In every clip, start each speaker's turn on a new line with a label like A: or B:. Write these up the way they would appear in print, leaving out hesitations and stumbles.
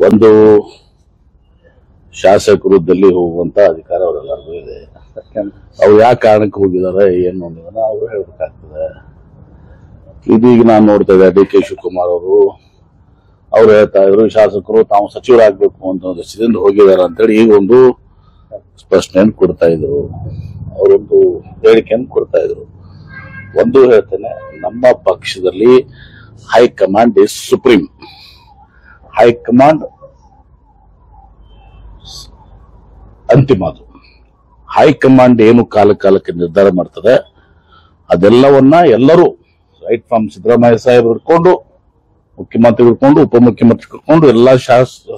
A: ಒಂದು ಶಾಸಕರು ದಲ್ಲಿ ಹೋಗುವಂತ ಅಧಿಕಾರ ಅವರೆಲ್ಲರಿಗೂ ಇದೆ. ಅವ್ರು ಯಾವ ಕಾರಣಕ್ಕೆ ಹೋಗಿದ್ದಾರೆ ಏನು ಅನ್ನೋದನ್ನ ಅವರು ಹೇಳ್ಬೇಕಾಗ್ತದೆ. ಇದೀಗ ನಾನು ನೋಡ್ತಾ ಇದ್ದೆ ಡಿ ಕೆ ಶಿವಕುಮಾರ್ ಅವ್ರು ಹೇಳ್ತಾ ಇದ್ರು ಶಾಸಕರು ತಾವು ಸಚಿವರಾಗಬೇಕು ಅಂತ ದೃಷ್ಟಿಯಿಂದ ಹೋಗಿದ್ದಾರೆ ಅಂತೇಳಿ ಈಗ ಒಂದು ಸ್ಪಷ್ಟನೆಯನ್ನು ಕೊಡ್ತಾ ಇದ್ರು, ಅವರೊಂದು ಹೇಳಿಕೆಯನ್ನು ಕೊಡ್ತಾ ಇದ್ರು. ಒಂದು ಹೇಳ್ತೇನೆ, ನಮ್ಮ ಪಕ್ಷದಲ್ಲಿ ಹೈಕಮಾಂಡ್ ಇಸ್ ಸುಪ್ರೀಂ. ಹೈಕಮಾಂಡ್ ಅಂತಿಮ. ಅದು ಹೈಕಮಾಂಡ್ ಏನು ಕಾಲಕ್ಕೆ ನಿರ್ಧಾರ ಮಾಡ್ತದೆ ಅದೆಲ್ಲವನ್ನ ಎಲ್ಲರೂ ರೈಟ್ ಫ್ರಮ್ ಸಿದ್ದರಾಮಯ್ಯ ಸಾಹೇಬ್ ಹಿಡ್ಕೊಂಡು ಮುಖ್ಯಮಂತ್ರಿ ಹಿಡ್ಕೊಂಡು ಉಪಮುಖ್ಯಮಂತ್ರಿ ಹಿಡ್ಕೊಂಡು ಎಲ್ಲಾ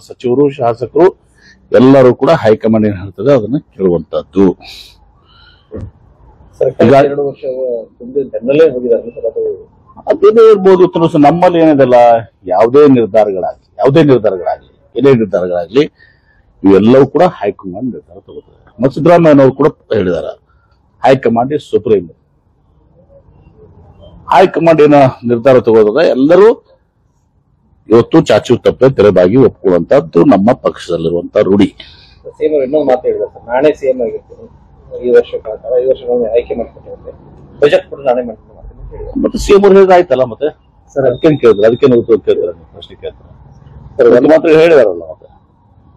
A: ಸಚಿವರು ಶಾಸಕರು ಎಲ್ಲರೂ ಕೂಡ ಹೈಕಮಾಂಡ್ ಏನ್ ಹೇಳ್ತದೆ ಅದನ್ನ ಕೇಳುವಂತದ್ದು. ಅದೇನೇ ಇರ್ಬೋದು. ನಮ್ಮಲ್ಲಿ ಏನಿದೆಲ್ಲ ಯಾವುದೇ ನಿರ್ಧಾರಗಳಾಗ್ಲಿ ಏನೇ ನಿರ್ಧಾರಗಳಾಗ್ಲಿ ಇವೆಲ್ಲವೂ ಕೂಡ ಹೈಕಮಾಂಡ್ ನಿರ್ಧಾರ ತಗೋತಾರೆ. ಮತ್ತು ಸಿದ್ದರಾಮಯ್ಯನವರು ಕೂಡ ಹೇಳಿದಾರೆ ಹೈಕಮಾಂಡ್ ಇಸ್ ಸುಪ್ರೀಂ. ಹೈಕಮಾಂಡ್ ಏನ ನಿರ್ಧಾರ ತಗೋದಾಗ ಎಲ್ಲರೂ ಇವತ್ತು ಚಾಚು ತಪ್ಪೆ ತೆರೆದಾಗಿ ಒಪ್ಕೊಳ್ಳುವಂತದ್ದು ನಮ್ಮ ಪಕ್ಷದಲ್ಲಿರುವಂತ ರೂಢಿ.
B: ಇನ್ನೊಂದು ಮಾತು ಹೇಳಿದ್ರೆ ಸರ್, ನಾನೇ ಸಿಎಂ ಆಗಿರ್ತೀನಿ ಈ ವರ್ಷ ಆಯ್ಕೆ ಮಾಡ್ಕೊಂಡಿದ್ದೆ, ಬಜೆಟ್ ಕೂಡ ನಾನೇ ಮಾಡ್ತೀನಿ
A: ಮತ್ತೆ ಸಿಎಂ ಅವ್ರು ಹೇಳಿದ್ರೆ ಆಯ್ತಲ್ಲ. ಮತ್ತೆ ಸರ್ ಅದಕ್ಕೇನು ಕೇಳಿದ್ರೆ ಅದಕ್ಕೇನು ಉತ್ತರ ಕೇಳ್ತಾರೆ, ಪ್ರಶ್ನೆ ಕೇಳ್ತಾರೆ ಸರ್. ಒಂದು ಮಾತ್ರ ಹೇಳಿದಾರಲ್ಲ. ಮತ್ತೆ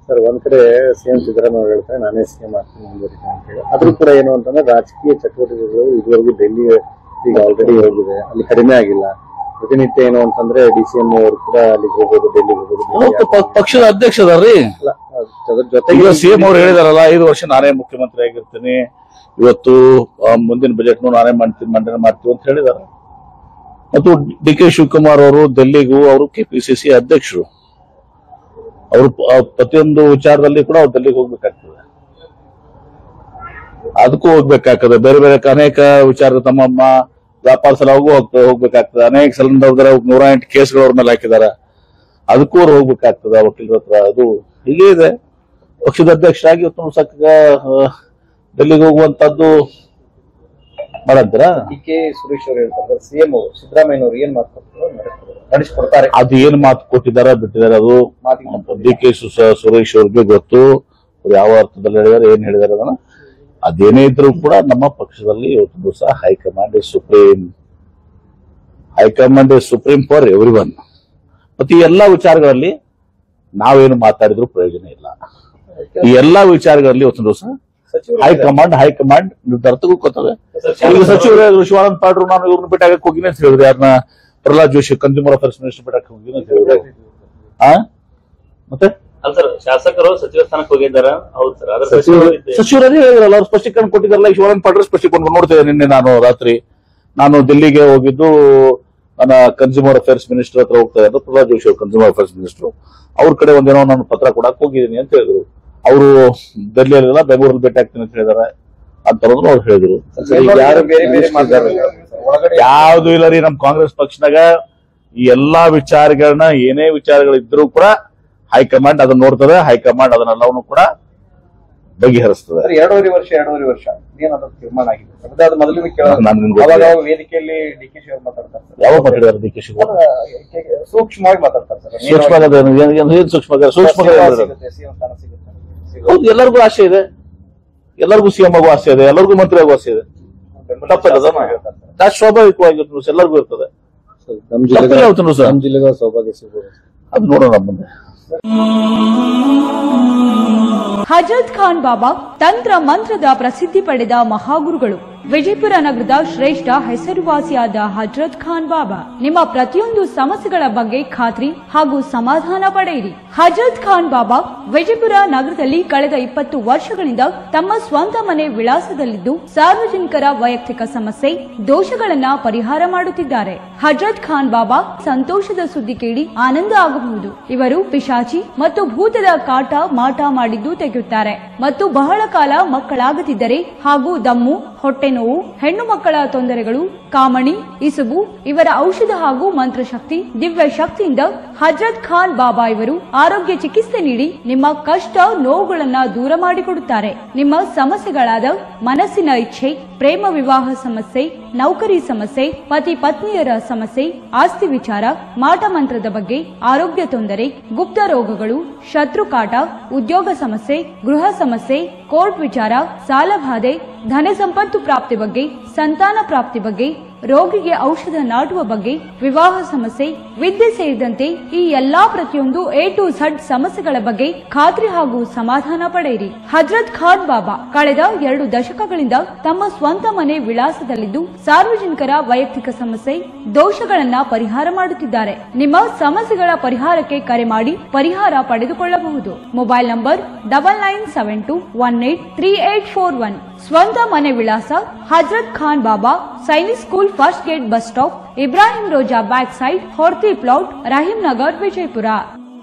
B: ಸರ್ ಒಂದ್ ಕಡೆ ಸಿಎಂ ಸಿದ್ದರಾಮಯ್ಯ ಹೇಳ್ತಾರೆ ನಾನೇ ಸಿಎಂ ಆಗ್ತೀನಿ ಮುಂದುವರಿತೀನಿ ಅಂತ ಹೇಳಿ, ಆದ್ರೂ ಕೂಡ ಏನು ಅಂತಂದ್ರೆ ರಾಜಕೀಯ ಚಟುವಟಿಕೆಗಳು ಇದುವರೆಗೂ ಡೆಲ್ಲಿ ಈಗ ಆಲ್ರೆಡಿ ಹೋಗಿದೆ, ಅಲ್ಲಿ ಕಡಿಮೆ ಆಗಿಲ್ಲ. ಪ್ರತಿನಿತ್ಯ ಏನು ಅಂತಂದ್ರೆ ಡಿಸಿಎಂ ಅವರು ಕೂಡ ಅಲ್ಲಿಗೆ ಹೋಗೋದು, ಡೆಲ್ಲಿಗೆ ಹೋಗೋದು.
A: ಪಕ್ಷದ ಅಧ್ಯಕ್ಷ ಅದಾರ್ರಿ. ಜೊತೆಗೆ ಸಿಎಂ ಅವ್ರು ಹೇಳಿದಾರಲ್ಲ 5 ವರ್ಷ ನಾನೇ ಮುಖ್ಯಮಂತ್ರಿ ಆಗಿರ್ತೀನಿ, ಇವತ್ತು ಮುಂದಿನ ಬಜೆಟ್ ನಾನೇ ಮಂಡನೆ ಮಾಡ್ತೀವಿ ಅಂತ ಹೇಳಿದಾರೆ. ಮತ್ತು ಡಿ ಕೆ ಶಿವಕುಮಾರ್ ಅವರು ಡೆಲ್ಲಿಗೂ ಅವರು ಕೆಪಿಸಿಸಿ ಅಧ್ಯಕ್ಷರು, ಅವರು ಪ್ರತಿಯೊಂದು ವಿಚಾರದಲ್ಲಿ ಕೂಡ ಅವ್ರು ಡೆಲ್ಲಿಗೆ ಹೋಗ್ಬೇಕಾಗ್ತದೆ, ಅದಕ್ಕೂ ಹೋಗ್ಬೇಕಾಗ್ತದೆ. ಬೇರೆ ಬೇರೆ ಅನೇಕ ವಿಚಾರ ತಮ್ಮ ವ್ಯಾಪಾರ ಸಲ ಹೋಗ್ಬೇಕಾಗ್ತದೆ. ಅನೇಕ ಸಲ 108 ಕೇಸ್ಗಳು ಅವ್ರ ಮೇಲೆ ಹಾಕಿದ್ದಾರೆ, ಅದಕ್ಕೂ ಅವ್ರು ಹೋಗ್ಬೇಕಾಗ್ತದೆ ವಕೀಲರ ಹತ್ರ. ಅದು ಹೀಗೆ ಇದೆ. ಪಕ್ಷದ ಅಧ್ಯಕ್ಷರಾಗಿ ಡೆಲ್ಲಿಗೆ ಹೋಗುವಂತದ್ದು ಮಾಡಂತೀರ.
B: ಡಿ ಕೆ ಸುರೇಶ್ ಅವರು ಹೇಳ್ತಾರೆ ಸಿಎಂ ಸಿದ್ದರಾಮಯ್ಯನವರು ಏನ್ ನಡೆಸಿಕೊಡ್ತಾರೆ,
A: ಅದು ಏನ್ ಮಾತು ಕೊಟ್ಟಿದ್ದಾರೆ ಬಿಟ್ಟಿದ್ದಾರೆ ಅದು ಡಿ ಕೆ ಸುರೇಶ್ ಅವ್ರಿಗೆ ಗೊತ್ತು. ಯಾವ ಅರ್ಥದಲ್ಲಿ ಹೇಳಿದಾರೆ ಏನ್ ಹೇಳಿದಾರೆ ಅದನ್ನ. ಅದೇನೇ ಇದ್ರೂ ಕೂಡ ನಮ್ಮ ಪಕ್ಷದಲ್ಲಿ ಇವತ್ತು ದಿವಸ high command is supreme. High command is supreme for every one. ಮತ್ತೆ ಈ ಎಲ್ಲಾ ವಿಚಾರಗಳಲ್ಲಿ ನಾವೇನು ಮಾತಾಡಿದ್ರು ಪ್ರಯೋಜನ ಇಲ್ಲ. ಈ ಎಲ್ಲಾ ವಿಚಾರಗಳಲ್ಲಿ ಇವತ್ತು ದಿವಸ ಹೈಕಮಾಂಡ್ ನಿರ್ಧಾರ ತಗೋತವೆ. ಈಗ ಸಚಿವರು ಶಿವಾನಂದ ಪಾಡ್ರು ನಾನು ಇವ್ರನ್ನ ಬಿಟ್ಟಾಗಕ್ಕೆ ಹೋಗಿನಿ ಅಂತ ಹೇಳಿದ್ರು. ಯಾರನ್ನ Prahlad Joshi consumer affairs minister ಬಿಟ್ಟಕ್ಕೆ ಹೋಗಿನಿ ಅಂತ ಹೇಳಿದ್ರು. ಮತ್ತೆ
C: ಶಾಸಕರು ಸಚಿವ ಸ್ಥಾನಕ್ಕೆ ಹೋಗಿದ್ದಾರ. ಹೌದು ಸರ್,
A: ಸಚಿವರೇ ಹೇಳಿದ್ರಲ್ಲ, ಅವ್ರು ಸ್ಪಷ್ಟೀಕರಣ ಕೊಟ್ಟಿದ್ದಾರಲ್ಲ. ಶಿವಾನಂದ ಪಾಡ್ರು ಸ್ಪಷ್ಟೀಕರಣ ನೋಡ್ತಿದ್ದೆ ನಿನ್ನೆ ನಾನು ರಾತ್ರಿ. ನಾನು ದಿಲ್ಲಿಗೆ ಹೋಗಿದ್ದು ನನ್ನ ಕನ್ಸ್ಯೂಮರ್ ಅಫೇರ್ಸ್ ಮಿನಿಸ್ಟರ್ ಹತ್ರ ಹೋಗ್ತಾ ಇದ್ದು. ಪ್ರಹ್ಲಾದ್ ಜೋಶಿ ಅವರು ಕನ್ಸ್ಯೂಮರ್ ಅಫೇರ್ಸ್ ಮಿನಿಸ್ಟರ್, ಅವ್ರ ಕಡೆ ಒಂದೇನೋ ನಾನು ಪತ್ರ ಕೊಡಕ್ ಹೋಗಿದ್ದೀನಿ ಅಂತ ಹೇಳಿದ್ರು. ಅವರು ಡೆಲ್ಲಿಯಲ್ಲೆಲ್ಲ ಬೆಂಗಳೂರಲ್ಲಿ ಭೇಟಿ ಆಗ್ತೀನಿ ಅಂತ ಹೇಳಿದಾರೆ ಅಂತ ಅವ್ರು ಹೇಳಿದ್ರು. ಯಾವ್ದು ಇಲ್ಲ ರೀ, ನಮ್ ಕಾಂಗ್ರೆಸ್ ಪಕ್ಷದಾಗ ಈ ಎಲ್ಲಾ ವಿಚಾರಗಳನ್ನ ಏನೇ ವಿಚಾರಗಳಿದ್ರು ಕೂಡ ಹೈಕಮಾಂಡ್ ಅದನ್ನ ನೋಡ್ತದೆ. ಹೈಕಮಾಂಡ್ ಅದನ್ನೆಲ್ಲವನ್ನು ಕೂಡ ಬಗೆಹರಿಸ್ತದೆ.
B: 2.5 ವರ್ಷ ಏನಾದ್ರು ತೀರ್ಮಾನ ಆಗಿದೆ ಅದಾದ ಮೊದಲಿನ ವೇದಿಕೆಯಲ್ಲಿ ಡಿ ಕೆ ಶಿವಕುಮಾರ್ ಮಾತಾಡ್ತಾರೆ.
A: ಯಾವಾಗ ಮಾತಾಡಿದಾರೆ ಡಿ ಕೆ ಶಿವಕುಮಾರ್?
B: ಸೂಕ್ಷ್ಮವಾಗಿ ಮಾತಾಡ್ತಾರೆ ಸರ್.
A: ಸೂಕ್ಷ್ಮ ಹೌದು, ಎಲ್ಲರಿಗೂ ಆಸೆ ಇದೆ, ಎಲ್ಲರಿಗೂ ಸಿಎಂ ಆಗೋ ಆಸೆ ಇದೆ, ಎಲ್ಲರಿಗೂ ಮಂತ್ರಿ ಆಗೋ ಆಸೆ ಇದೆ. ತಪ್ಪಿಲ್ಲ, ಸ್ವಾಭಾವಿಕವಾಗಿರ್ತು ಎಲ್ಲರಿಗೂ ಇರ್ತದೆ.
B: ನಮ್ಮ ಜಿಲ್ಲೆಗೆ ಸೌಭಾಗ್ಯ ಸಿಗಬಹುದು,
A: ಅದು ನೋಡೋಣ ಮುಂದೆ.
D: ಹಜರತ್ ಖಾನ್ ಬಾಬಾ ತಂತ್ರ ಮಂತ್ರದ ಪ್ರಸಿದ್ಧಿ ಪಡೆದ ಮಹಾಗುರುಗಳು. ವಿಜಯಪುರ ನಗರದ ಶ್ರೇಷ್ಠ ಹೆಸರುವಾಸಿಯಾದ ಹಜರತ್ ಖಾನ್ ಬಾಬಾ ನಿಮ್ಮ ಪ್ರತಿಯೊಂದು ಸಮಸ್ಯೆಗಳ ಬಗ್ಗೆ ಖಾತ್ರಿ ಹಾಗೂ ಸಮಾಧಾನ ಪಡೆಯಿರಿ. ಹಜರತ್ ಖಾನ್ ಬಾಬಾ ವಿಜಯಪುರ ನಗರದಲ್ಲಿ ಕಳೆದ 20 ವರ್ಷಗಳಿಂದ ತಮ್ಮ ಸ್ವಂತ ಮನೆ ವಿಳಾಸದಲ್ಲಿದ್ದು ಸಾರ್ವಜನಿಕರ ವೈಯಕ್ತಿಕ ಸಮಸ್ಯೆ ದೋಷಗಳನ್ನ ಪರಿಹಾರ ಮಾಡುತ್ತಿದ್ದಾರೆ. ಹಜರತ್ ಖಾನ್ ಬಾಬಾ ಸಂತೋಷದ ಸುದ್ದಿ ಕೇಳಿ ಆನಂದ ಆಗಬಹುದು. ಇವರು ಪಿಶಾಚಿ ಮತ್ತು ಭೂತದ ಕಾಟ ಮಾಟ ಮಾಡಿದ್ದು ತೆಗೆಯುತ್ತಾರೆ ಮತ್ತು ಬಹಳ ಕಾಲ ಮಕ್ಕಳಾಗದಿದ್ದರೆ ಹಾಗೂ ದಮ್ಮು, ಹೊಟ್ಟೆ ನೋವು, ಹೆಣ್ಣು ಮಕ್ಕಳ ತೊಂದರೆಗಳು, ಕಾಮಣಿ, ಇಸುಬು ಇವರ ಔಷಧ ಹಾಗೂ ಮಂತ್ರಶಕ್ತಿ, ದಿವ್ಯ ಶಕ್ತಿಯಿಂದ ಹಜರತ್ ಖಾನ್ ಬಾಬಾ ಇವರು ಆರೋಗ್ಯ ಚಿಕಿತ್ಸೆ ನೀಡಿ ನಿಮ್ಮ ಕಷ್ಟ ನೋವುಗಳನ್ನ ದೂರ ಮಾಡಿಕೊಡುತ್ತಾರೆ. ನಿಮ್ಮ ಸಮಸ್ಯೆಗಳಾದ ಮನಸ್ಸಿನ ಇಚ್ಛೆ, ಪ್ರೇಮ ವಿವಾಹ ಸಮಸ್ಯೆ, ನೌಕರಿ ಸಮಸ್ಯೆ, ಪತಿ ಪತ್ನಿಯರ ಸಮಸ್ಯೆ, ಆಸ್ತಿ ವಿಚಾರ, ಮಾಟ ಮಂತ್ರದ ಬಗ್ಗೆ, ಆರೋಗ್ಯ ತೊಂದರೆ, ಗುಪ್ತ ರೋಗಗಳು, ಶತ್ರುಕಾಟ, ಉದ್ಯೋಗ ಸಮಸ್ಯೆ, ಗೃಹ ಸಮಸ್ಯೆ, ಕೋರ್ಟ್ ವಿಚಾರ, ಸಾಲಬಾಧೆ, ಧನ ಸಂಪತ್ತು ಪ್ರಾಪ್ತಿ ಬಗ್ಗೆ, ಸಂತಾನ ಪ್ರಾಪ್ತಿ ಬಗ್ಗೆ, ರೋಗಿಗೆ ಔಷಧ ನಾಟುವ ಬಗ್ಗೆ, ವಿವಾಹ ಸಮಸ್ಯೆ, ವಿದ್ಯೆ ಸೇರಿದಂತೆ ಈ ಎಲ್ಲಾ ಪ್ರತಿಯೊಂದು A to Z ಸಮಸ್ಯೆಗಳ ಬಗ್ಗೆ ಖಾತ್ರಿ ಹಾಗೂ ಸಮಾಧಾನ ಪಡೆಯಿರಿ. ಹಜರತ್ ಖಾನ್ ಬಾಬಾ ಕಳೆದ 2 ದಶಕಗಳಿಂದ ತಮ್ಮ ಸ್ವಂತ ಮನೆ ವಿಳಾಸದಲ್ಲಿದ್ದು ಸಾರ್ವಜನಿಕರ ವೈಯಕ್ತಿಕ ಸಮಸ್ಯೆ, ದೋಷಗಳನ್ನ ಪರಿಹಾರ ಮಾಡುತ್ತಿದ್ದಾರೆ. ನಿಮ್ಮ ಸಮಸ್ಯೆಗಳ ಪರಿಹಾರಕ್ಕೆ ಕರೆ ಮಾಡಿ ಪರಿಹಾರ ಪಡೆದುಕೊಳ್ಳಬಹುದು. Mobile number 9972183841. ಸ್ವಂತ ಮನೆ ವಿಳಾಸ Hazrat Khan Baba, Sainik school, first gate, bus stop, Ibrahim Roza back side, Horti plot, Rahim Nagar, Vijayapura.